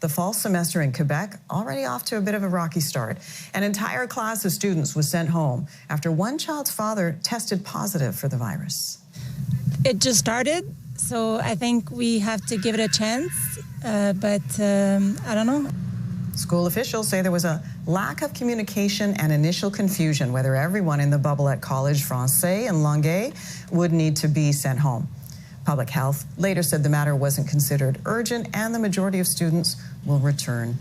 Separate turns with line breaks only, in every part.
The fall semester in Quebec already off to a bit of a rocky start. An entire class of students was sent home after one child's father tested positive for the virus.
It just started, so I think we have to give it a chance, but I don't know.
School officials say there was a lack of communication and initial confusion whether everyone in the bubble at College Français in Longueuil would need to be sent home. Public Health later said the matter wasn't considered urgent and the majority of students will return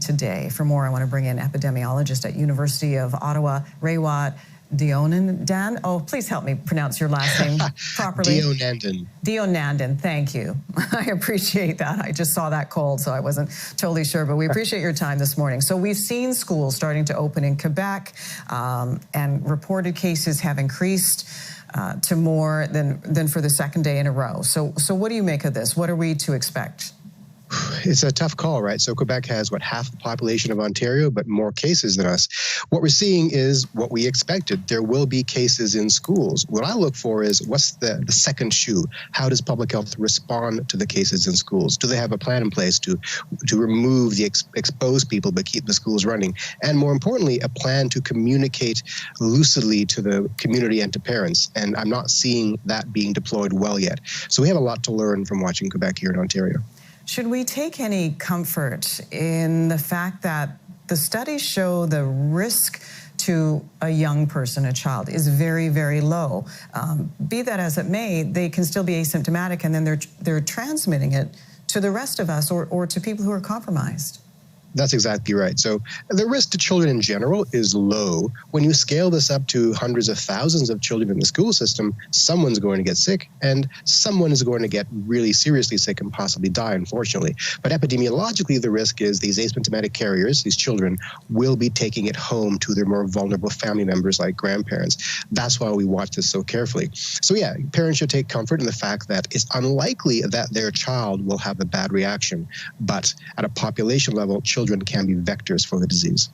today. For more, I want to bring in epidemiologist at University of Ottawa, Raywat Deonandan. Oh, please help me pronounce your last name properly.
Deonandan.
Deonandan, thank you. I appreciate that. I just saw that cold, so I wasn't totally sure, but we appreciate your time this morning. So we've seen schools starting to open in Quebec, and reported cases have increased to more than for the second day in a row. So what do you make of this? What are we to expect?
It's a tough call, right? So Quebec has, half the population of Ontario, but more cases than us. What we're seeing is what we expected. There will be cases in schools. What I look for is what's the second shoe? How does public health respond to the cases in schools? Do they have a plan in place to remove the exposed people but keep the schools running? And more importantly, a plan to communicate lucidly to the community and to parents. And I'm not seeing that being deployed well yet. So we have a lot to learn from watching Quebec here in Ontario.
Should we take any comfort in the fact that the studies show the risk to a young person, a child, is very, very low? Be that as it may, they can still be asymptomatic and then they're transmitting it to the rest of us or to people who are compromised.
That's exactly right. So the risk to children in general is low. When you scale this up to hundreds of thousands of children in the school system, someone's going to get sick and someone is going to get really seriously sick and possibly die, unfortunately. But epidemiologically, the risk is these asymptomatic carriers, these children, will be taking it home to their more vulnerable family members like grandparents. That's why we watch this so carefully. So yeah, parents should take comfort in the fact that it's unlikely that their child will have a bad reaction. But at a population level, children can be vectors for the disease.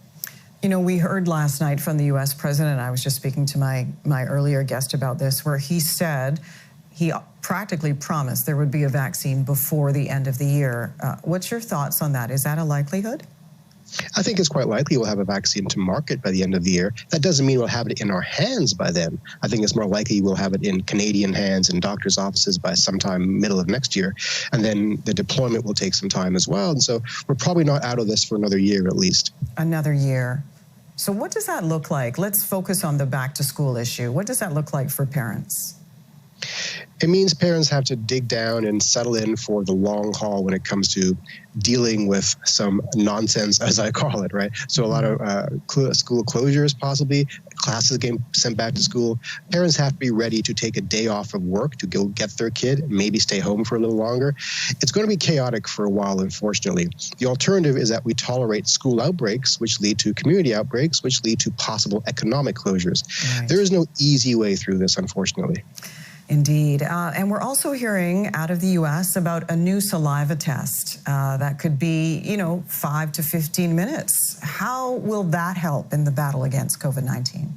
You know, we heard last night from the U.S. president, I was just speaking to my earlier guest about this, where he said he practically promised there would be a vaccine before the end of the year. What's your thoughts on that? Is that a likelihood?
I think it's quite likely we'll have a vaccine to market by the end of the year. That doesn't mean we'll have it in our hands by then. I think it's more likely we'll have it in Canadian hands and doctors' offices by sometime middle of next year. And then the deployment will take some time as well. And so we're probably not out of this for another year at least.
Another year. So what does that look like? Let's focus on the back to school issue. What does that look like for parents?
It means parents have to dig down and settle in for the long haul when it comes to dealing with some nonsense, as I call it, right? So a lot of school closures, possibly, classes getting sent back to school. Parents have to be ready to take a day off of work to go get their kid, maybe stay home for a little longer. It's going to be chaotic for a while, unfortunately. The alternative is that we tolerate school outbreaks, which lead to community outbreaks, which lead to possible economic closures. Right. There is no easy way through this, unfortunately.
Indeed. And we're also hearing out of the U.S. about a new saliva test that could be, 5 to 15 minutes. How will that help in the battle against COVID-19?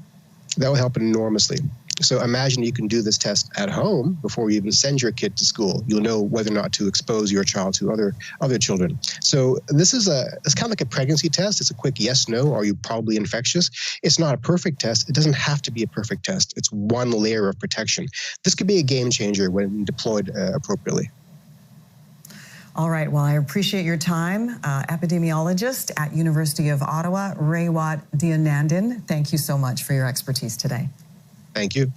That will help enormously. So imagine you can do this test at home before you even send your kid to school. You'll know whether or not to expose your child to other children. So it's kind of like a pregnancy test. It's a quick yes, no, are you probably infectious? It's not a perfect test. It doesn't have to be a perfect test. It's one layer of protection. This could be a game changer when deployed appropriately.
All right, well, I appreciate your time. Epidemiologist at University of Ottawa, Raywat Deonandan, thank you so much for your expertise today.
Thank you.